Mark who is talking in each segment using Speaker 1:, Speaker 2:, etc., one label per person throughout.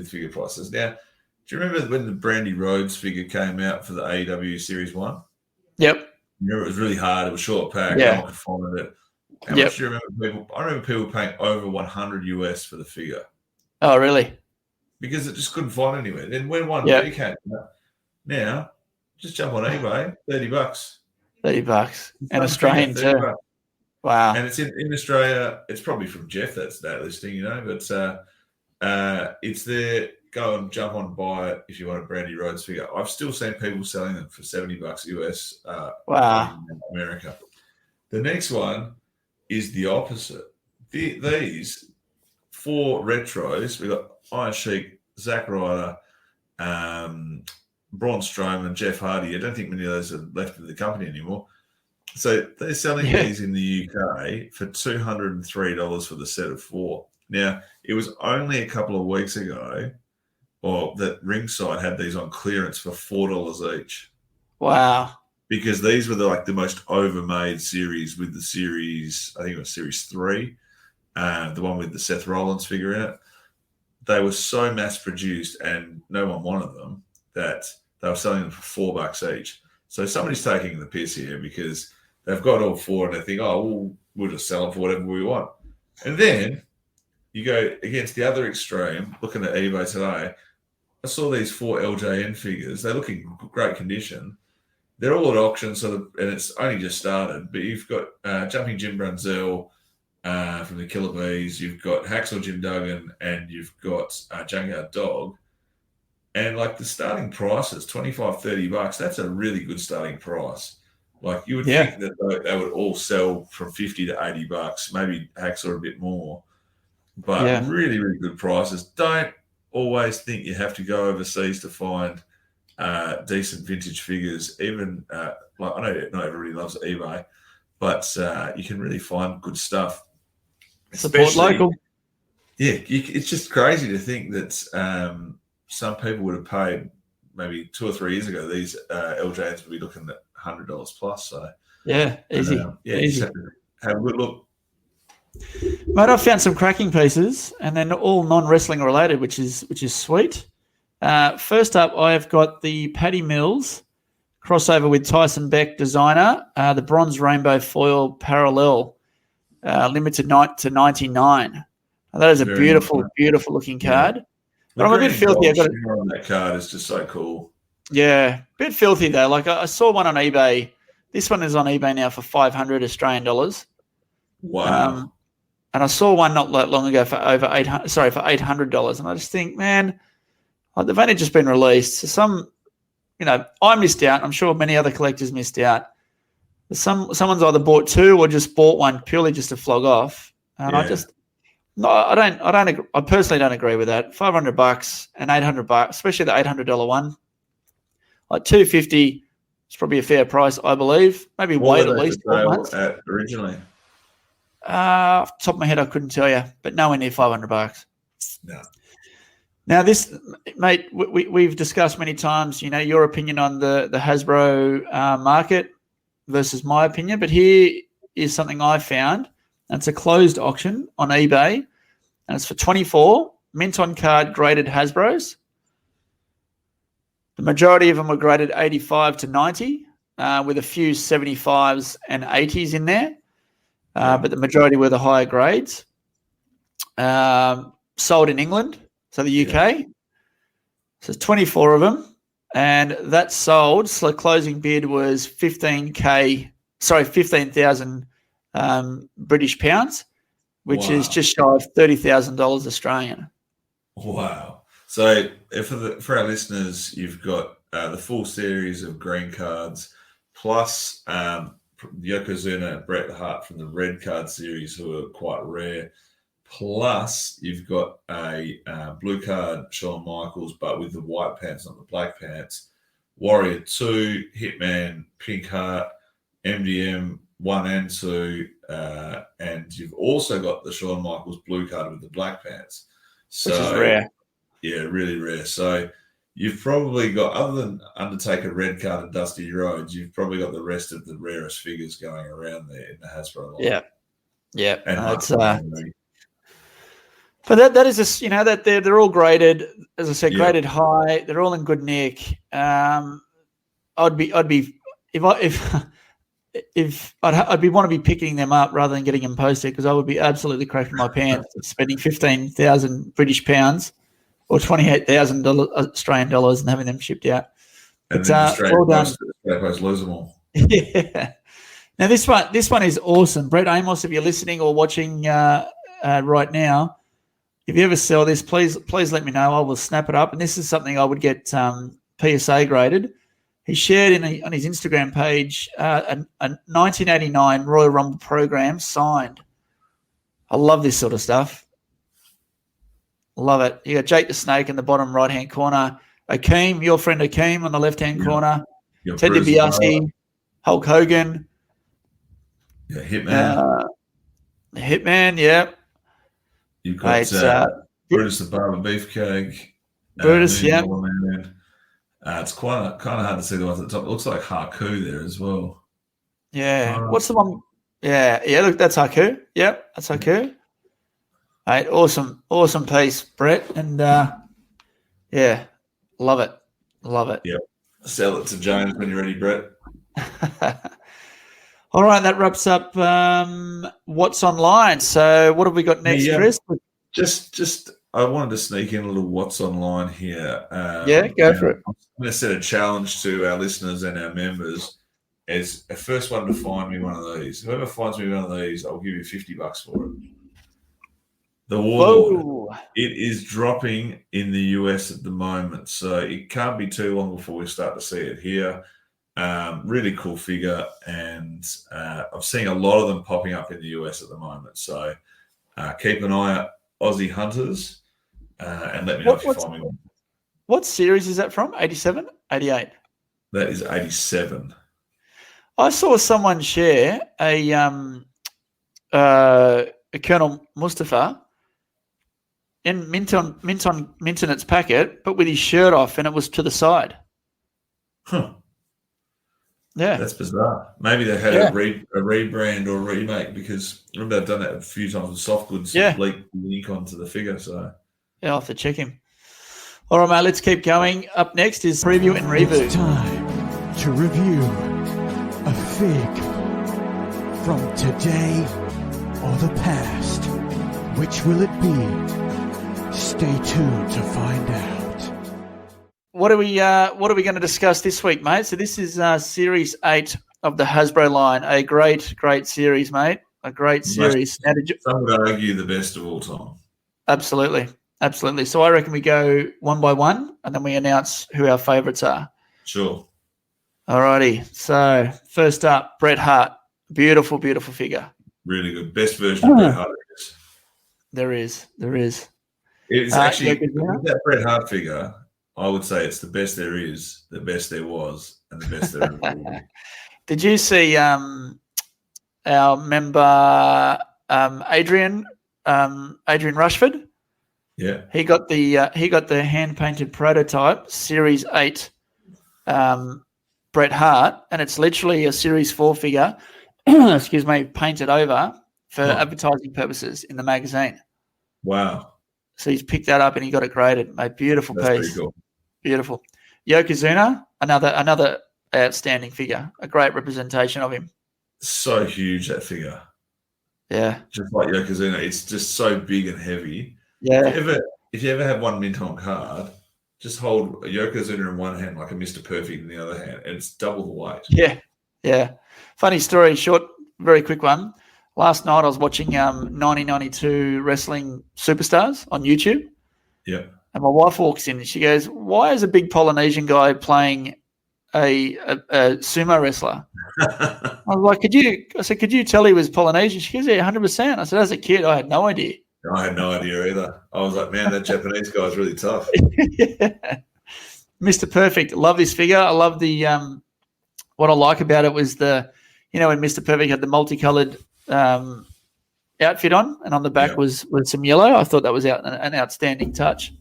Speaker 1: with figure prices. Now, do you remember when the Brandy Rhodes figure came out for the AEW Series 1?
Speaker 2: Yep.
Speaker 1: Remember, it was really hard. It was short pack.
Speaker 2: Yeah.
Speaker 1: No one could find it. How much do you remember people? I remember people paying over $100 US for the figure.
Speaker 2: Oh, really?
Speaker 1: Because it just couldn't find anywhere. Then when 1B came out, now just jump on eBay, $30.
Speaker 2: $30. And Australian too. $30. Wow.
Speaker 1: And it's in Australia. It's probably from Jeff that's that listing, but it's there. Go and jump on and buy it if you want a Brandy Rhodes figure. I've still seen people selling them for $70 US
Speaker 2: wow.
Speaker 1: in America. The next one is the opposite. These 4 retros, we've got Iron Sheik, Zack Ryder, Braun Strowman, Jeff Hardy. I don't think many of those are left in the company anymore. So they're selling these in the UK for $203 for the set of 4. Now, it was only a couple of weeks ago that Ringside had these on clearance for $4 each.
Speaker 2: Wow.
Speaker 1: Because these were the most overmade series with the series, I think it was Series 3, the one with the Seth Rollins figure in it. They were so mass-produced and no one wanted them that they were selling them for $4 each. So somebody's taking the piss here because they've got all 4 and they think, we'll just sell them for whatever we want. And then you go against the other extreme, looking at eBay today. I saw these 4 LJN figures. They look in great condition. They're all at auction, and it's only just started. But you've got Jumping Jim Brunzell from the Killer Bees. You've got Hacksaw Jim Duggan, and you've got Junkyard Dog. And the starting price is $25, $30. That's a really good starting price. You would think that they would all sell from $50 to $80. Maybe Hacksaw a bit more, but really, really good prices. Don't always think you have to go overseas to find decent vintage figures. Even I know not everybody loves eBay, but you can really find good stuff.
Speaker 2: Support local.
Speaker 1: Yeah, it's just crazy to think that some people would have paid maybe 2 or 3 years ago. These LJs would be looking at $100 plus. So
Speaker 2: easy.
Speaker 1: Easy. Have a good look.
Speaker 2: Mate, I've found some cracking pieces, and then all non-wrestling related, which is sweet. First up, I've got the Paddy Mills crossover with Tyson Beck designer, the bronze rainbow foil parallel, limited to 99. Now, that is a beautiful looking card.
Speaker 1: Yeah.
Speaker 2: But I'm a bit filthy.
Speaker 1: On that card is just so cool.
Speaker 2: Yeah, a bit filthy though. I saw one on eBay. This one is on eBay now for 500 Australian dollars.
Speaker 1: Wow.
Speaker 2: And I saw one not long ago for for $800. And I just think, man, they've only just been released. So I missed out. I'm sure many other collectors missed out. Someone's either bought 2 or just bought one purely just to flog off. And I personally don't agree with that. $500 and $800, especially the $800 one. $250 is probably a fair price, I believe. Maybe wait at least 12 months.
Speaker 1: Originally?
Speaker 2: Off the top of my head, I couldn't tell you, but nowhere near $500.
Speaker 1: No.
Speaker 2: Now, this, mate, we've discussed many times, your opinion on the Hasbro market versus my opinion, but here is something I found. And it's a closed auction on eBay, and it's for 24 mint-on-card graded Hasbros. The majority of them were graded 85 to 90, with a few 75s and 80s in there. But the majority were the higher grades. Sold in England, so the UK. Yeah. So 24 of them. And that sold, so the closing bid was 15,000 British pounds, which is just shy of $30,000 Australian.
Speaker 1: Wow. So for our listeners, you've got the full series of green cards, plus Yokozuna and Bret Hart from the red card series, who are quite rare. Plus, you've got a blue card Shawn Michaels, but with the white pants, not the black pants. Warrior 2, Hitman, Pink Heart, MDM 1 and 2, and you've also got the Shawn Michaels blue card with the black pants. So,
Speaker 2: which is rare.
Speaker 1: Yeah, really rare. So you've probably got, other than Undertaker red card and Dusty Rhodes, you've probably got the rest of the rarest figures going around there in the Hasbro line.
Speaker 2: Yeah.
Speaker 1: And
Speaker 2: But that is just, that they're all graded, as I said,
Speaker 1: Yeah.
Speaker 2: graded high. They're all in good nick. I'd be I'd want to be picking them up rather than getting them posted, because I would be absolutely cracking my pants spending 15,000 British pounds or 28,000 Australian dollars and having them shipped out.
Speaker 1: And
Speaker 2: But,
Speaker 1: then Australia
Speaker 2: well done.
Speaker 1: Post lose them all.
Speaker 2: Yeah. Now this one is awesome. Brett Amos, if you're listening or watching right now, if you ever sell this, please let me know. I will snap it up. And this is something I would get PSA graded. He shared on his Instagram page a 1989 Royal Rumble program signed. I love this sort of stuff. Love it. You got Jake the Snake in the bottom right-hand corner. Akeem, your friend Akeem on the left-hand corner. Ted DiBiase, Hulk Hogan.
Speaker 1: Yeah, Hitman.
Speaker 2: The Hitman, yeah.
Speaker 1: You've got Brutus the Barber Beefcake.
Speaker 2: Brutus, yeah.
Speaker 1: It's kind of hard to see the ones at the top. It looks like Haku there as well.
Speaker 2: Yeah. What's the one? Yeah. Look, that's Haku. Yep, that's Haku. Right, awesome piece, Brett, and yeah, love it.
Speaker 1: Yep. Sell it to James when you're ready, Brett.
Speaker 2: All right, that wraps up what's online. So what have we got next, Chris?
Speaker 1: Just I wanted to sneak in a little what's online here.
Speaker 2: Go for it.
Speaker 1: I'm going to set a challenge to our listeners and our members as a first one to find me one of these. Whoever finds me one of these, I'll give you $50 for it. The Warlord. It is dropping in the US at the moment, so it can't be too long before we start to see it here. Really cool figure, and I'm seeing a lot of them popping up in the US at the moment. So keep an eye out, Aussie Hunters, and let me know if you find me one.
Speaker 2: What series is that from? 87? 88?
Speaker 1: That is 87.
Speaker 2: I saw someone share a Colonel Mustafa in mint on its packet, but with his shirt off, and it was to the side.
Speaker 1: Huh.
Speaker 2: Yeah.
Speaker 1: That's bizarre. Maybe they had a rebrand or remake, because remember they've done that a few times with soft goods. Leak the ink onto the figure. So
Speaker 2: yeah, I'll have to check him. All right, mate, let's keep going. Up next is Preview and Reboot.
Speaker 3: It's time to review a fig from today or the past. Which will it be? Stay tuned to find out.
Speaker 2: What are we going to discuss this week, mate? So this is Series 8 of the Hasbro line. A great series, mate. A great series.
Speaker 1: Some would argue the best of all time.
Speaker 2: Absolutely. So I reckon we go one by one, and then we announce who our favourites are.
Speaker 1: Sure.
Speaker 2: All righty. So first up, Bret Hart. Beautiful figure.
Speaker 1: Really good. Best version of Bret Hart.
Speaker 2: There is.
Speaker 1: It's actually, with that Bret Hart figure, I would say it's the best there is, the best there was, and the best there ever will be.
Speaker 2: Did you see our member Adrian Rushford?
Speaker 1: Yeah,
Speaker 2: he got the hand painted prototype Series 8 Bret Hart, and it's literally a Series 4 figure. Excuse me, painted over for advertising purposes in the magazine.
Speaker 1: Wow!
Speaker 2: So he's picked that up and he got it graded. Mate, beautiful piece.
Speaker 1: Pretty cool.
Speaker 2: Beautiful. Yokozuna, another outstanding figure. A great representation of him.
Speaker 1: So huge, that figure.
Speaker 2: Yeah.
Speaker 1: Just like Yokozuna, it's just so big and heavy.
Speaker 2: Yeah.
Speaker 1: If you ever have one mint on card, just hold a Yokozuna in one hand like a Mr. Perfect in the other hand, and it's double the weight.
Speaker 2: Yeah. Funny story, short, very quick one. Last night I was watching 1992 Wrestling Superstars on YouTube.
Speaker 1: Yeah.
Speaker 2: And my wife walks in and she goes, "Why is a big Polynesian guy playing a sumo wrestler?" I was like, could you tell he was Polynesian? She goes, "Yeah, 100%. I said, as a kid, I had no idea.
Speaker 1: I had no idea either. I was like, man, that Japanese guy is really tough.
Speaker 2: Yeah. Mr. Perfect. Love this figure. I love the what I like about it was when Mr. Perfect had the multicolored outfit on, and on the back was some yellow. I thought that was an outstanding touch.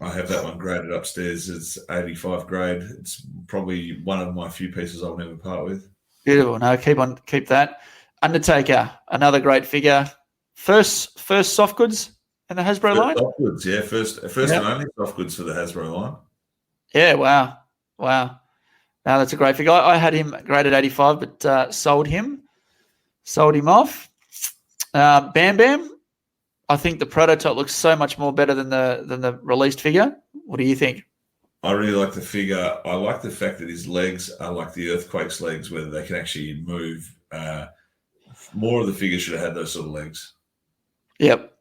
Speaker 1: I have that one graded upstairs. It's 85 grade. It's probably one of my few pieces I'll never part with.
Speaker 2: Beautiful. No, keep that. Undertaker, another great figure. First soft goods in the Hasbro line?
Speaker 1: Soft goods, yeah. First and only soft goods for the Hasbro line.
Speaker 2: Yeah, wow. No, that's a great figure. I had him graded 85, but sold him off. Bam Bam, I think the prototype looks so much more better than the released figure. What do you think?
Speaker 1: I really like the figure. I like the fact that his legs are like the Earthquake's legs, where they can actually move. More of the figure should have had those sort of legs.
Speaker 2: Yep.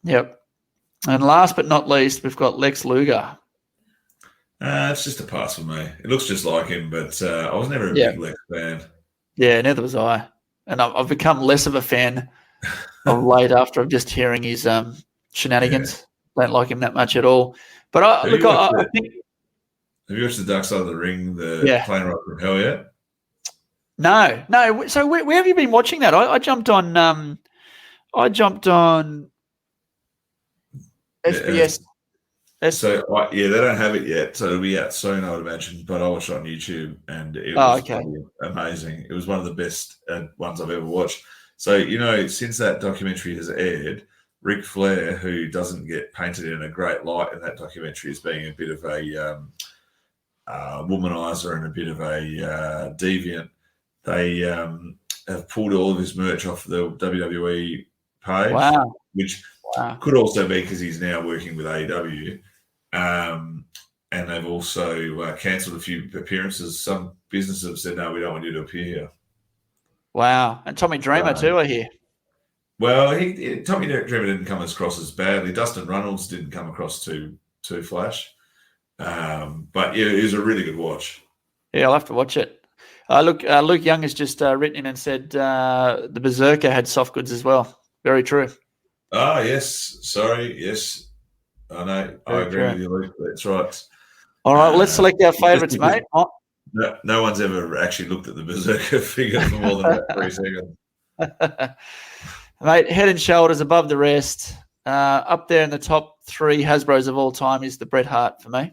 Speaker 2: And last but not least, we've got Lex Luger.
Speaker 1: It's just a pass for me. It looks just like him, but I was never a big Lex fan.
Speaker 2: Yeah, neither was I. And I've become less of a fan of late after just hearing his shenanigans. Yeah. Don't like him that much at all. But I think.
Speaker 1: Have you watched the Dark Side of the Ring, the Plane Ride from Hell yet?
Speaker 2: No. So where have you been watching that? I jumped on. SBS.
Speaker 1: So they don't have it yet, so it'll be out soon, I would imagine. But I watched it on YouTube, and it was amazing. It was one of the best ones I've ever watched. So since that documentary has aired, Ric Flair, who doesn't get painted in a great light in that documentary as being a bit of a womanizer and a bit of a deviant, they have pulled all of his merch off the WWE page.
Speaker 2: Wow.
Speaker 1: Which could also be because he's now working with AEW. And they've also cancelled a few appearances. Some businesses have said, no, we don't want you to appear here. Wow.
Speaker 2: And Tommy Dreamer too, I hear.
Speaker 1: Well, Tommy Dreamer didn't come across as badly. Dustin Runnels didn't come across too flash. But yeah, it was a really good watch.
Speaker 2: Yeah, I'll have to watch it. Luke Young has just written in and said the Berserker had soft goods as well. Very true.
Speaker 1: Oh, yes. Sorry. Yes. I know. I agree with you, Luke. That's right.
Speaker 2: All right. Well, let's select our favourites, mate.
Speaker 1: No one's ever actually looked at the Berserker figure for more than about 3 seconds.
Speaker 2: Mate, head and shoulders above the rest. Up there in the top 3 Hasbros of all time is the Bret Hart for me.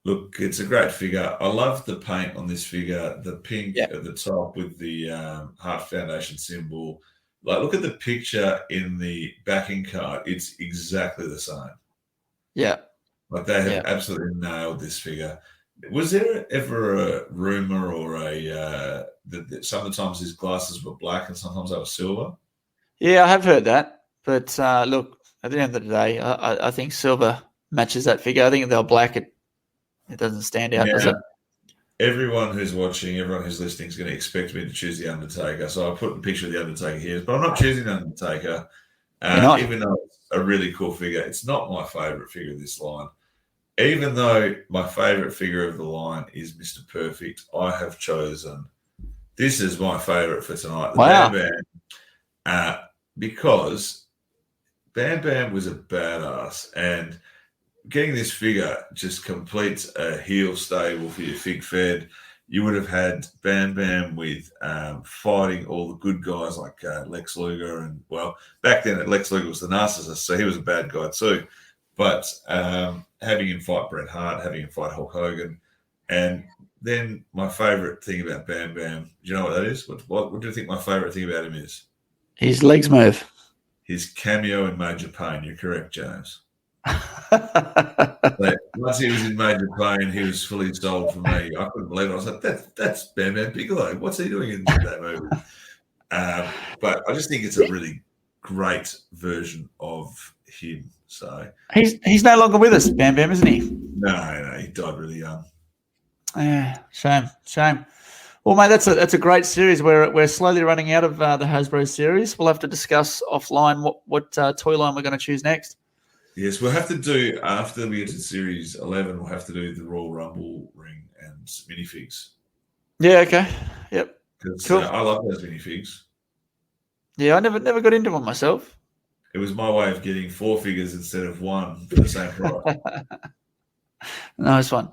Speaker 1: Look, it's a great figure. I love the paint on this figure, the pink at the top with the Hart Foundation symbol. Like, look at the picture in the backing card. It's exactly the same.
Speaker 2: Yeah.
Speaker 1: Like, they have absolutely nailed this figure. Was there ever a rumor or that sometimes his glasses were black and sometimes they were silver?
Speaker 2: Yeah, I have heard that. But look, at the end of the day, I think silver matches that figure. I think if they're black, it doesn't stand out, does it?
Speaker 1: Everyone who's watching, everyone who's listening is going to expect me to choose The Undertaker. So I put the picture of The Undertaker here, but I'm not choosing The Undertaker. Even though it's a really cool figure, it's not my favourite figure of this line. Even though my favourite figure of the line is Mr. Perfect, I have chosen, this is my favourite for tonight, the Bam Bam, because Bam Bam was a badass, and getting this figure just completes a heel stable for your Fig Fed. You would have had Bam Bam with fighting all the good guys like Lex Luger. And, well, back then Lex Luger was the narcissist, so he was a bad guy too. But having him fight Bret Hart, having him fight Hulk Hogan. And then my favourite thing about Bam Bam, do you know what that is? What do you think my favourite thing about him is?
Speaker 2: His legs move.
Speaker 1: His cameo in Major Pain. You're correct, James. Once he was in Major Pain, he was fully sold for me. I couldn't believe it. I was like, that's Bam Bam Bigelow. What's he doing in that movie? But I just think it's a really great version of him. So
Speaker 2: he's no longer with us, Bam Bam, isn't he?
Speaker 1: No, he died really young.
Speaker 2: Yeah, shame. Well, mate, that's a great series. We're slowly running out of the Hasbro series. We'll have to discuss offline what toy line we're going to choose next.
Speaker 1: Yes, we'll have to do, after we get to Series 11, we'll have to do the Royal Rumble ring and minifigs.
Speaker 2: Yeah, okay. Yep.
Speaker 1: Because cool. I love those minifigs.
Speaker 2: Yeah, I never got into one myself.
Speaker 1: It was my way of getting 4 figures instead of 1 for the same price.
Speaker 2: Nice one.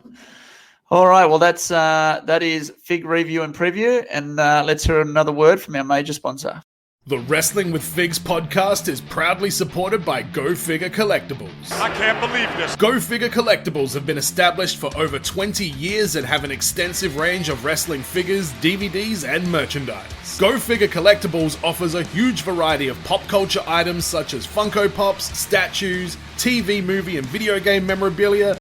Speaker 2: All right, well, that is Fig Review and Preview, and let's hear another word from our major sponsor.
Speaker 4: The Wrestling with Figs podcast is proudly supported by Go Figure Collectibles.
Speaker 5: I can't believe this.
Speaker 4: Go Figure Collectibles have been established for over 20 years and have an extensive range of wrestling figures, DVDs, and merchandise. Go Figure Collectibles offers a huge variety of pop culture items such as Funko Pops, statues, TV, movie, and video game memorabilia,